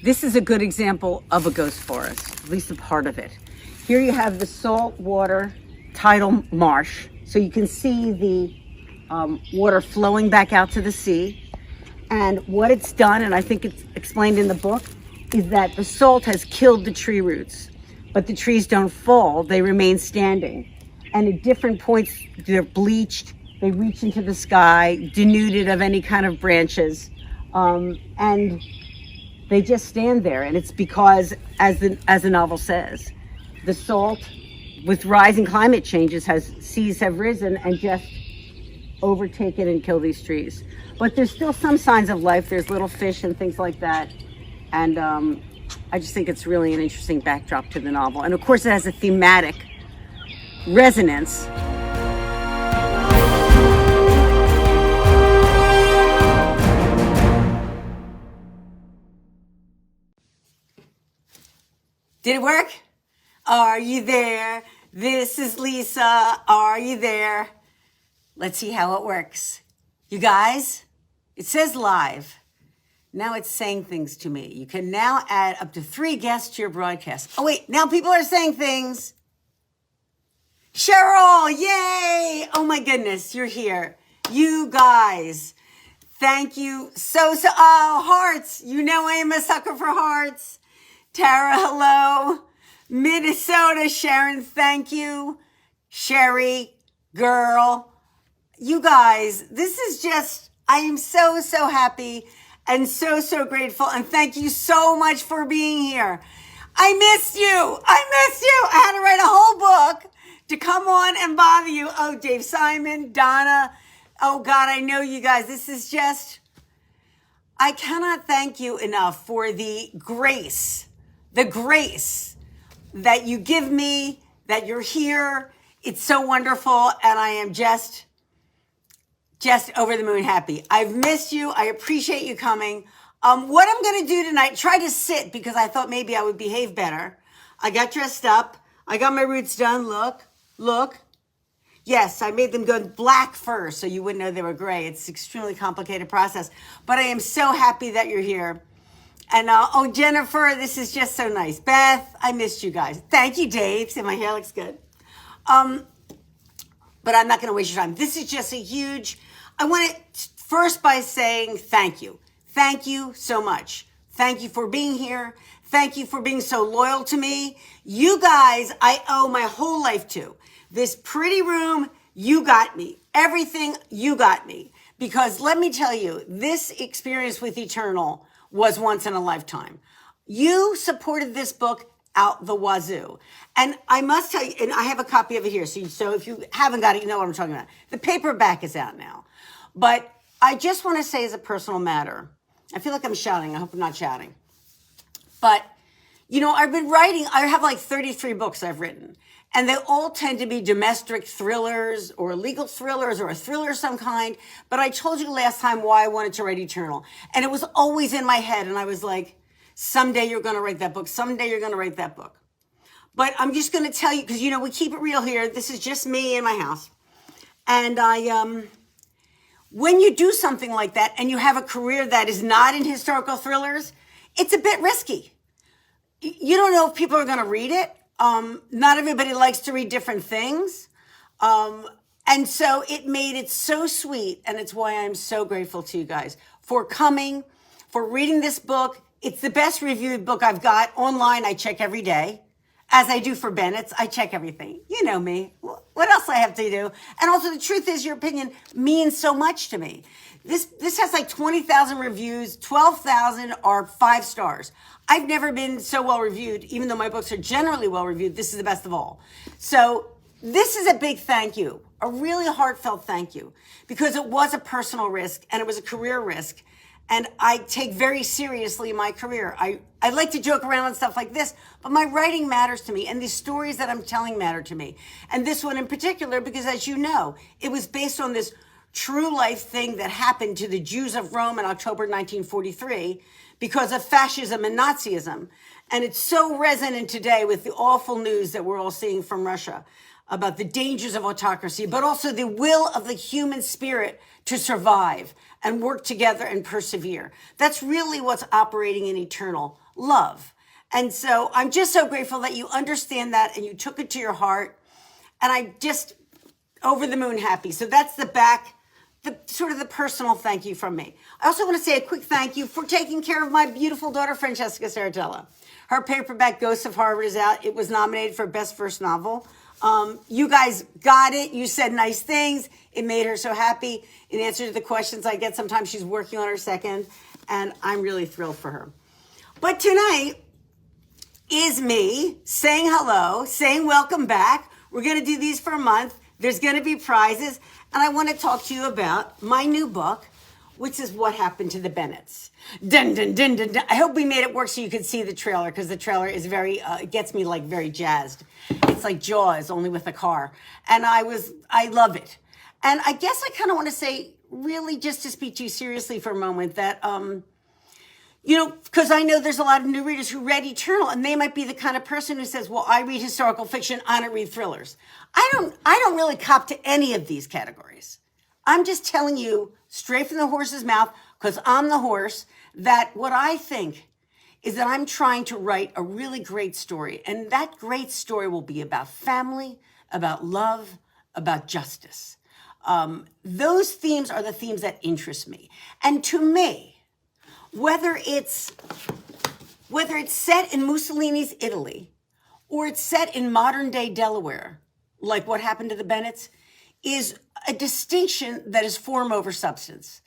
This is a good example of a ghost forest, at least a part of it. Here you have the saltwater tidal marsh, so you can see the water flowing back out to the sea. And what it's done, and I think it's explained in the book, is that the salt has killed the tree roots, but the trees don't fall, they remain standing. And at different points, they're bleached, they reach into the sky, denuded of any kind of branches, and they just stand there. And it's because, as the novel says, the salt, with rising climate changes, seas have risen and just overtaken and killed these trees. But there's still some signs of life. There's little fish and things like that. And I just think it's really an interesting backdrop to the novel. And of course, it has a thematic resonance. Did it work? Are you there? This is Lisa. Are you there? Let's see how it works. You guys, it says live. Now it's saying things to me. You can now add up to 3 guests to your broadcast. Oh wait, now people are saying things. Cheryl, yay! Oh my goodness, you're here. You guys, thank you so, oh, hearts. You know I am a sucker for hearts. Tara, hello. Minnesota, Sharon, thank you. Sherry, girl. You guys, this is just, I am so, so happy and so, so grateful. And thank you so much for being here. I missed you. I had to write a whole book to come on and bother you. Oh, Dave Simon, Donna. Oh God, I know you guys. This is just, I cannot thank you enough for the grace that you give me, that you're here. It's so wonderful. And I am just over the moon happy. I've missed you. I appreciate you coming. What I'm going to do tonight, try to sit because I thought maybe I would behave better. I got dressed up. I got my roots done. Look. Yes, I made them go black first so you wouldn't know they were gray. It's an extremely complicated process. But I am so happy that you're here. And oh, Jennifer, this is just so nice. Beth, I missed you guys. Thank you, Dave. See, my hair looks good. But I'm not going to waste your time. This is just a huge, I want to first by saying thank you. Thank you so much. Thank you for being here. Thank you for being so loyal to me. You guys, I owe my whole life to. This pretty room, you got me. Everything, you got me. Because let me tell you, this experience with Eternal was once in a lifetime. You supported this book out the wazoo. And I must tell you, and I have a copy of it here, so if you haven't got it, you know what I'm talking about. The paperback is out now. But I just want to say as a personal matter, I feel like I'm shouting. I hope I'm not shouting. But, you know, I've been writing, I have like 33 books I've written. And they all tend to be domestic thrillers or legal thrillers or a thriller of some kind. But I told you last time why I wanted to write Eternal. And it was always in my head. And I was like, someday you're going to write that book. Someday you're going to write that book. But I'm just going to tell you, because, you know, we keep it real here. This is just me in my house. And when you do something like that and you have a career that is not in historical thrillers, it's a bit risky. You don't know if people are going to read it. Not everybody likes to read different things. And so it made it so sweet. And it's why I'm so grateful to you guys for coming, for reading this book. It's the best reviewed book I've got online. I check every day. As I do for Bennetts, I check everything. You know me. What else I have to do? And also the truth is your opinion means so much to me. This has like 20,000 reviews, 12,000 are 5 stars. I've never been so well reviewed, even though my books are generally well reviewed. This is the best of all. So this is a big thank you, a really heartfelt thank you, because it was a personal risk and it was a career risk. And I take very seriously my career. I like to joke around and stuff like this, but my writing matters to me and the stories that I'm telling matter to me. And this one in particular, because as you know, it was based on this true life thing that happened to the Jews of Rome in October 1943 because of fascism and Nazism. And it's so resonant today with the awful news that we're all seeing from Russia about the dangers of autocracy, but also the will of the human spirit to survive and work together and persevere. That's really what's operating in Eternal. love. And so I'm just so grateful that you understand that and you took it to your heart. And I'm just over the moon happy. So that's the sort of the personal thank you from me. I also want to say a quick thank you for taking care of my beautiful daughter, Francesca Saratella. Her paperback, Ghosts of Harvard, is out. It was nominated for Best First Novel. You guys got it. You said nice things. It made her so happy. In answer to the questions I get, sometimes she's working on her second, and I'm really thrilled for her. But tonight is me saying hello, saying welcome back. We're going to do these for a month. There's going to be prizes, and I want to talk to you about my new book, which is What Happened to the Bennetts. Dun, dun, dun, dun, dun. I hope we made it work so you could see the trailer, because the trailer is it gets me like very jazzed. It's like Jaws, only with a car. And I love it. And I guess I kind of want to say, really just to speak to you seriously for a moment, that, because I know there's a lot of new readers who read Eternal, and they might be the kind of person who says, well, I read historical fiction, I don't read thrillers. I don't really cop to any of these categories. I'm just telling you straight from the horse's mouth, because I'm the horse, that what I think is that I'm trying to write a really great story. And that great story will be about family, about love, about justice. Those themes are the themes that interest me. And to me, whether it's set in Mussolini's Italy, or it's set in modern day Delaware, like What Happened to the Bennetts, is a distinction that is form over substance.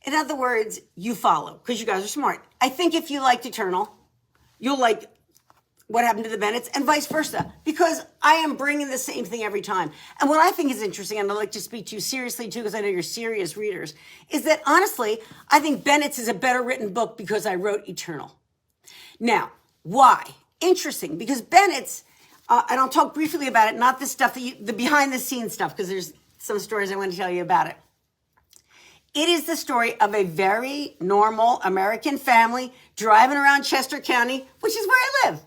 In other words, you follow, because you guys are smart. I think if you liked Eternal, you'll like What Happened to the Bennetts, and vice versa, because I am bringing the same thing every time. And what I think is interesting, and I'd like to speak to you seriously too, because I know you're serious readers, is that honestly, I think Bennetts is a better written book because I wrote Eternal. Now, why? Interesting, because Bennetts, and I'll talk briefly about it, not the stuff the behind the scenes stuff, because there's some stories I want to tell you about it. It is the story of a very normal American family driving around Chester County, which is where I live.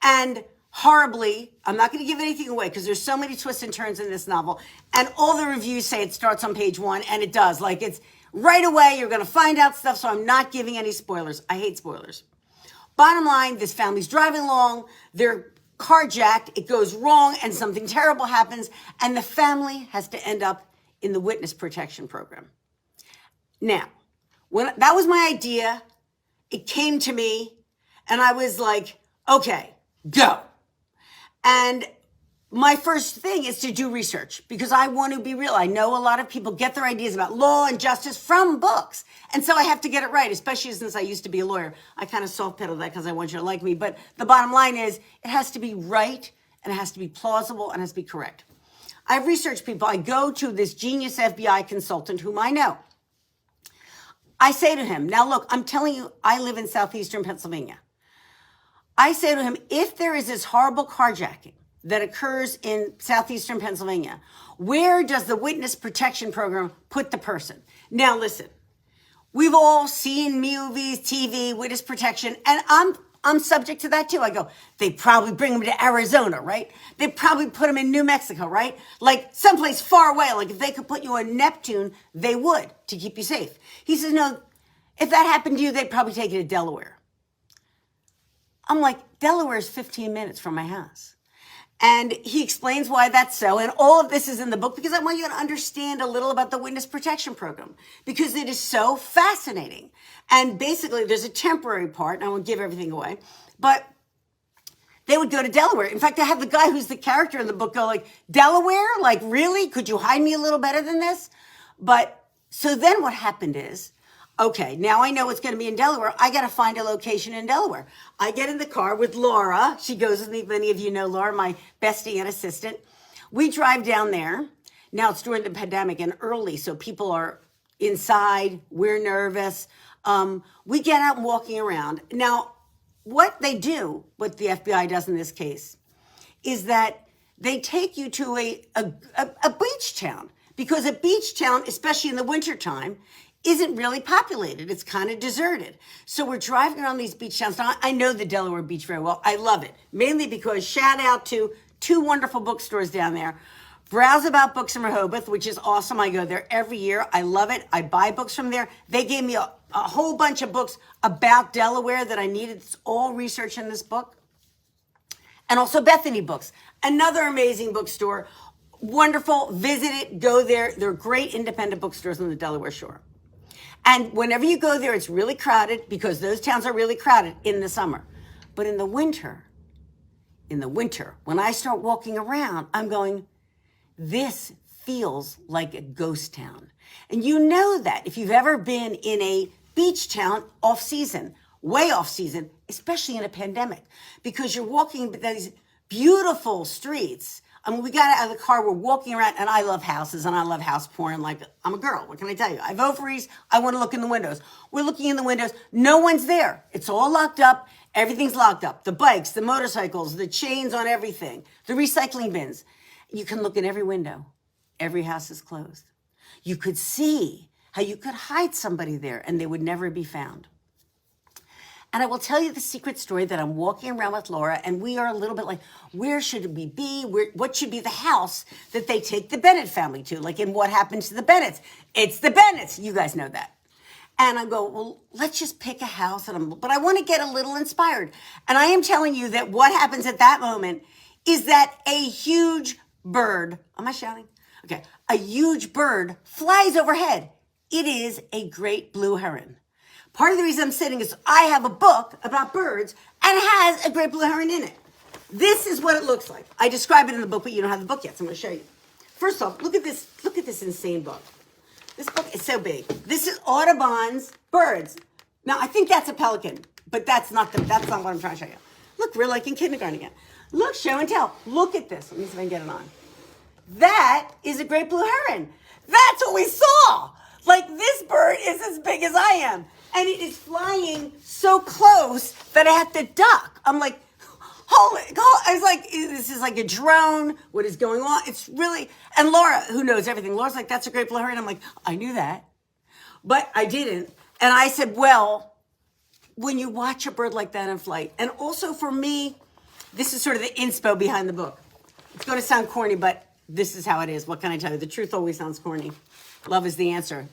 And horribly, I'm not going to give anything away because there's so many twists and turns in this novel. And all the reviews say it starts on page 1, and it does. Like, it's right away, you're going to find out stuff, so I'm not giving any spoilers. I hate spoilers. Bottom line, this family's driving along, they're carjacked, it goes wrong, and something terrible happens, and the family has to end up in the witness protection program. Now, that was my idea, it came to me, and I was like, okay, go. And my first thing is to do research, because I want to be real. I know a lot of people get their ideas about law and justice from books. And so I have to get it right, especially since I used to be a lawyer. I kind of soft pedal that because I want you to like me. But the bottom line is it has to be right, and it has to be plausible, and it has to be correct. I have research people. I go to this genius FBI consultant whom I know. I say to him, now look, I'm telling you, I live in southeastern Pennsylvania. I say to him, if there is this horrible carjacking that occurs in southeastern Pennsylvania, where does the witness protection program put the person? Now listen, we've all seen movies, TV, witness protection, and I'm subject to that too. I go, they probably bring them to Arizona, right? They probably put them in New Mexico, right? Like someplace far away. Like if they could put you on Neptune, they would, to keep you safe. He says, no, if that happened to you, they'd probably take you to Delaware. I'm like, Delaware is 15 minutes from my house. And he explains why that's so. And all of this is in the book because I want you to understand a little about the witness protection program because it is so fascinating. And basically, there's a temporary part, and I won't give everything away, but they would go to Delaware. In fact, I have the guy who's the character in the book go like, Delaware? Like, really? Could you hide me a little better than this? But so then what happened is, okay, now I know it's going to be in Delaware. I got to find a location in Delaware. I get in the car with Laura. She goes with me. Many of you know Laura, my bestie and assistant. We drive down there. Now it's during the pandemic and early, so people are inside. We're nervous. We get out and walking around. Now, what they do, what the FBI does in this case, is that they take you to a beach town because a beach town, especially in the wintertime, isn't really populated. It's kind of deserted. So we're driving around these beach towns. Now, I know the Delaware beach very well. I love it, mainly because shout out to two wonderful bookstores down there. Browse About Books in Rehoboth, which is awesome. I go there every year. I love it. I buy books from there. They gave me a whole bunch of books about Delaware that I needed. It's all research in this book. And also Bethany Books, another amazing bookstore. Wonderful. Visit it. Go there. They're great independent bookstores on the Delaware Shore. And whenever you go there, it's really crowded because those towns are really crowded in the summer. But in the winter, when I start walking around, I'm going, this feels like a ghost town. And you know that if you've ever been in a beach town off season, way off season, especially in a pandemic, because you're walking these beautiful streets. I mean, we got out of the car, we're walking around, and I love houses, and I love house porn. Like, I'm a girl, what can I tell you? I have ovaries, I want to look in the windows. We're looking in the windows, no one's there. It's all locked up, everything's locked up. The bikes, the motorcycles, the chains on everything, the recycling bins. You can look in every window. Every house is closed. You could see how you could hide somebody there, and they would never be found. And I will tell you the secret story that I'm walking around with Laura, and we are a little bit like, where should we be? What should be the house that they take the Bennett family to? Like in What Happened to the Bennetts? It's the Bennetts. You guys know that. And I go, well, let's just pick a house. But I want to get a little inspired. And I am telling you that what happens at that moment is that a huge bird, am I shouting? Okay. A huge bird flies overhead. It is a great blue heron. Part of the reason I'm sitting is I have a book about birds and it has a great blue heron in it. This is what it looks like. I describe it in the book, but you don't have the book yet, so I'm going to show you. First off, look at this insane book. This book is so big. This is Audubon's Birds. Now, I think that's a pelican, but that's not what I'm trying to show you. Look, we're like in kindergarten again. Look, show and tell. Look at this. Let me see if I can get it on. That is a great blue heron. That's what we saw. Like, this bird is as big as I am. And it is flying so close that I have to duck. I'm like, I was like, this is like a drone. What is going on? It's really, and Laura, who knows everything, Laura's like, that's a great blue heron. I'm like, I knew that, but I didn't. And I said, well, when you watch a bird like that in flight, and also for me, this is sort of the inspo behind the book. It's going to sound corny, but this is how it is. What can I tell you? The truth always sounds corny. Love is the answer.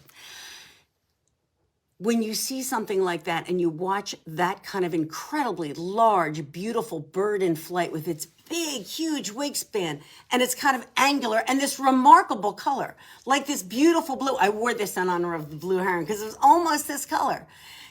When you see something like that and you watch that kind of incredibly large, beautiful bird in flight with its big, huge wingspan, and it's kind of angular and this remarkable color, like this beautiful blue. I wore this in honor of the blue heron because it was almost this color.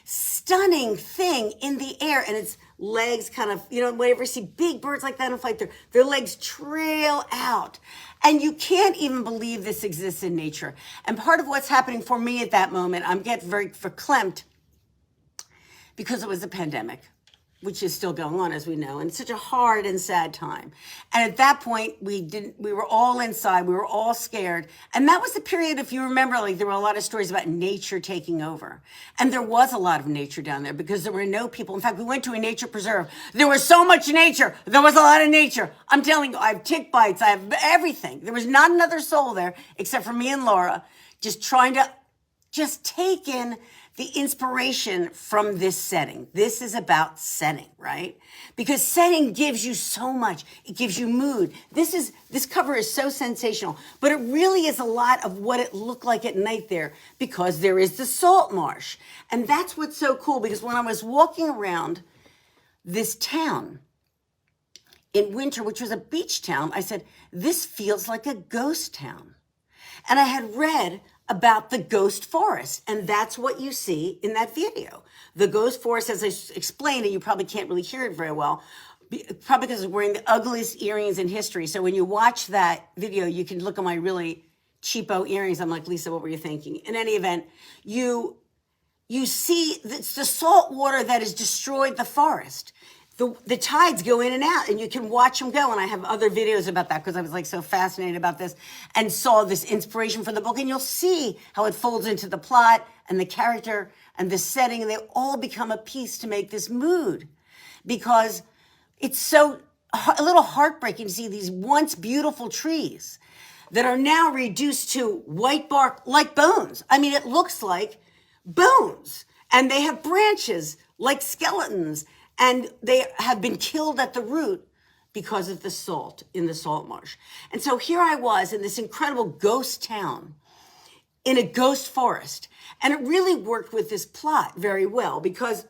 Stunning thing in the air, and its legs kind of, whenever you see big birds like that in flight, their legs trail out. And you can't even believe this exists in nature. And part of what's happening for me at that moment, I'm getting very verklempt because it was a pandemic, which is still going on, as we know, and it's such a hard and sad time. And at that point, we were all inside, we were all scared. And that was the period, if you remember, like there were a lot of stories about nature taking over. And there was a lot of nature down there because there were no people. In fact, we went to a nature preserve. There was so much nature. There was a lot of nature. I'm telling you, I have tick bites, I have everything. There was not another soul there except for me and Laura, just trying to just take in the inspiration from this setting. This is about setting, right? Because setting gives you so much. It gives you mood. This cover is so sensational, but it really is a lot of what it looked like at night there because there is the salt marsh. And that's what's so cool, because when I was walking around this town in winter, which was a beach town, I said, this feels like a ghost town. And I had read about the ghost forest, and that's what you see in that video. The ghost forest, as I explained, and you probably can't really hear it very well, probably because I'm wearing the ugliest earrings in history. So when you watch that video, you can look at my really cheapo earrings. I'm like, Lisa, what were you thinking? In any event, you see it's the salt water that has destroyed the forest. The tides go in and out, and you can watch them go. And I have other videos about that because I was like so fascinated about this and saw this inspiration for the book. And you'll see how it folds into the plot and the character and the setting, and they all become a piece to make this mood, because it's so a little heartbreaking to see these once beautiful trees that are now reduced to white bark like bones. I mean, it looks like bones, and they have branches like skeletons. And they have been killed at the root because of the salt in the salt marsh. And so here I was in this incredible ghost town in a ghost forest. And it really worked with this plot very well because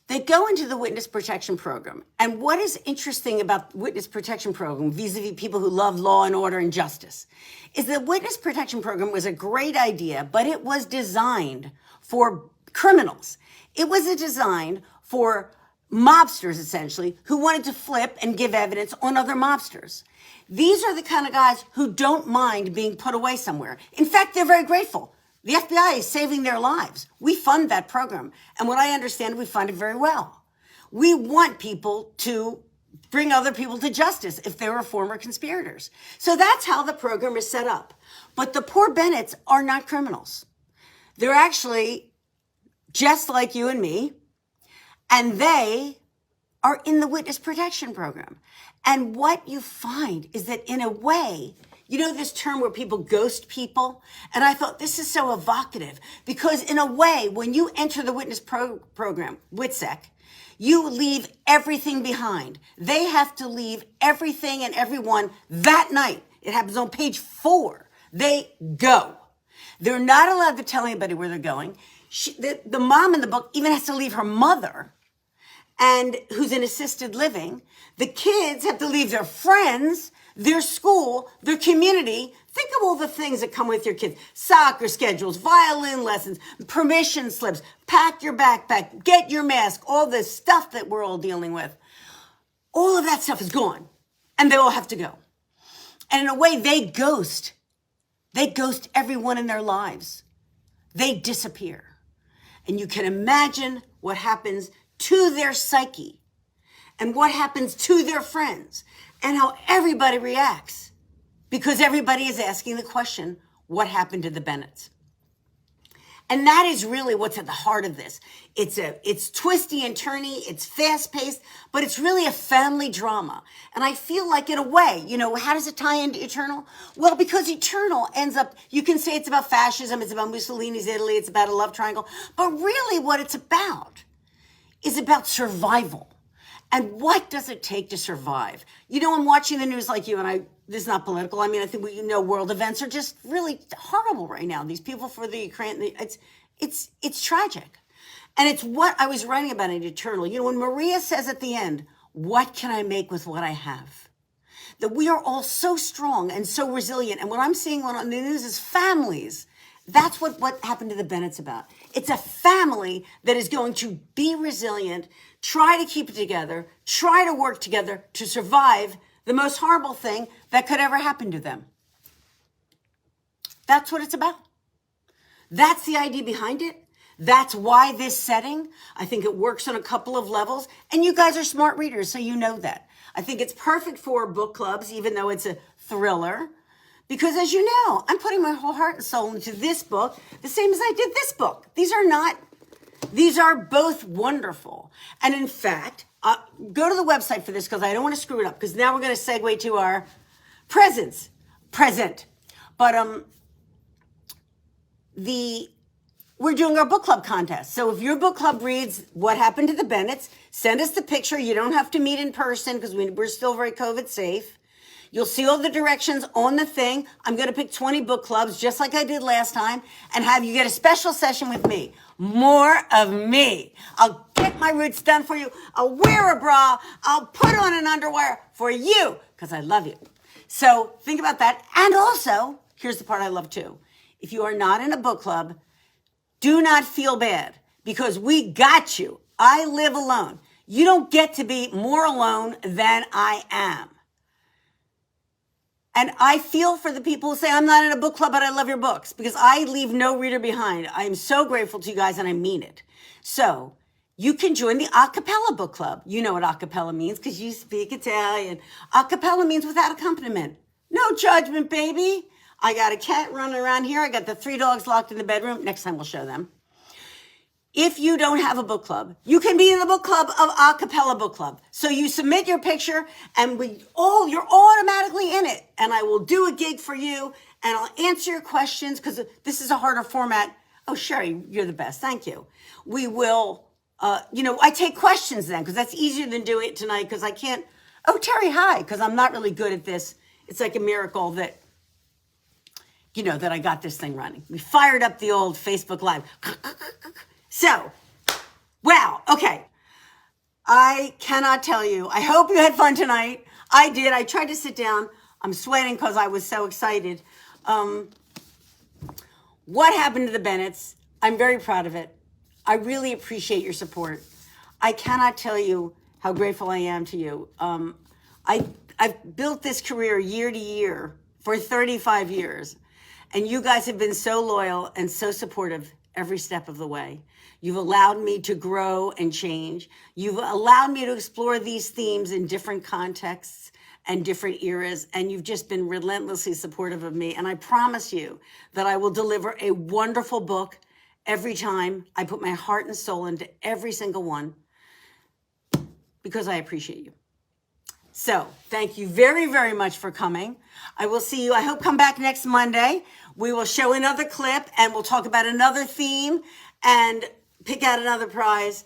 they go into the witness protection program. And what is interesting about the witness protection program vis-a-vis people who love law and order and justice is the witness protection program was a great idea, but it was designed for criminals. It was designed for mobsters, essentially, who wanted to flip and give evidence on other mobsters. These are the kind of guys who don't mind being put away somewhere. In fact, they're very grateful. The FBI is saving their lives. We fund that program. And what I understand, we fund it very well. We want people to bring other people to justice if they were former conspirators. So that's how the program is set up. But the poor Bennetts are not criminals. They're actually just like you and me. And they are in the witness protection program. And what you find is that in a way, you know this term where people ghost people? And I thought this is so evocative because in a way, when you enter the witness program, WITSEC, you leave everything behind. They have to leave everything and everyone that night. It happens on page 4. They go. They're not allowed to tell anybody where they're going. The mom in the book even has to leave her mother, and who's in assisted living. The kids have to leave their friends, their school, their community. Think of all the things that come with your kids. Soccer schedules, violin lessons, permission slips, pack your backpack, get your mask, all this stuff that we're all dealing with. All of that stuff is gone, and they all have to go. And in a way, they ghost everyone in their lives. They disappear. And you can imagine what happens to their psyche and what happens to their friends and how everybody reacts because everybody is asking the question, what happened to the Bennetts? And that is really what's at the heart of this. It's twisty and turny, it's fast paced, but it's really a family drama. And I feel like in a way, how does it tie into Eternal? Well, because Eternal ends up, you can say it's about fascism, it's about Mussolini's Italy, it's about a love triangle, but really what it's about is about survival. And what does it take to survive? I'm watching the news like you, and this is not political. I mean, I think world events are just really horrible right now. These people for the Ukraine, it's tragic. And it's what I was writing about in Eternal. When Maria says at the end, what can I make with what I have? That we are all so strong and so resilient. And what I'm seeing on the news is families. That's what happened to the Bennetts about. It's a family that is going to be resilient, try to keep it together, try to work together to survive the most horrible thing that could ever happen to them. That's what it's about. That's the idea behind it. That's why this setting, I think it works on a couple of levels. And you guys are smart readers, so you know that. I think it's perfect for book clubs, even though it's a thriller. Because as you know, I'm putting my whole heart and soul into this book, the same as I did this book. These are both wonderful. And in fact, go to the website for this because I don't want to screw it up because now we're going to segue to our present. But we're doing our book club contest. So if your book club reads What Happened to the Bennetts, send us the picture. You don't have to meet in person because we're still very COVID safe. You'll see all the directions on the thing. I'm going to pick 20 book clubs, just like I did last time, and have you get a special session with me. More of me. I'll get my roots done for you. I'll wear a bra. I'll put on an underwear for you because I love you. So think about that. And also, here's the part I love too. If you are not in a book club, do not feel bad because we got you. I live alone. You don't get to be more alone than I am. And I feel for the people who say, I'm not in a book club, but I love your books because I leave no reader behind. I am so grateful to you guys and I mean it. So you can join the a cappella book club. You know what a cappella means because you speak Italian. A cappella means without accompaniment. No judgment, baby. I got a cat running around here. I got the 3 dogs locked in the bedroom. Next time we'll show them. If you don't have a book club, you can be in the book club of a cappella book club. So you submit your picture and you're automatically in it. And I will do a gig for you and I'll answer your questions because this is a harder format. Oh, Sherry, you're the best. Thank you. We will, I take questions then because that's easier than doing it tonight because I can't. Oh, Terry, hi, because I'm not really good at this. It's like a miracle that you know, that I got this thing running. We fired up the old Facebook Live. So, wow, okay. I cannot tell you. I hope you had fun tonight. I did. I tried to sit down. I'm sweating because I was so excited. What happened to the Bennetts? I'm very proud of it. I really appreciate your support. I cannot tell you how grateful I am to you. I've built this career year to year for 35 years, and you guys have been so loyal and so supportive every step of the way. You've allowed me to grow and change. You've allowed me to explore these themes in different contexts and different eras, and you've just been relentlessly supportive of me. And I promise you that I will deliver a wonderful book every time. I put my heart and soul into every single one because I appreciate you. So thank you very, very much for coming. I will see you. I hope come back next Monday. We will show another clip and we'll talk about another theme and pick out another prize.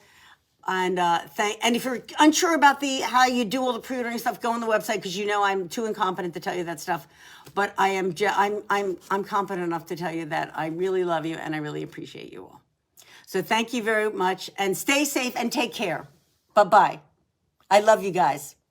And and if you're unsure about how you do all the pre-ordering stuff, go on the website because you know I'm too incompetent to tell you that stuff. But I'm confident enough to tell you that I really love you and I really appreciate you all. So thank you very much and stay safe and take care. Bye-bye. I love you guys.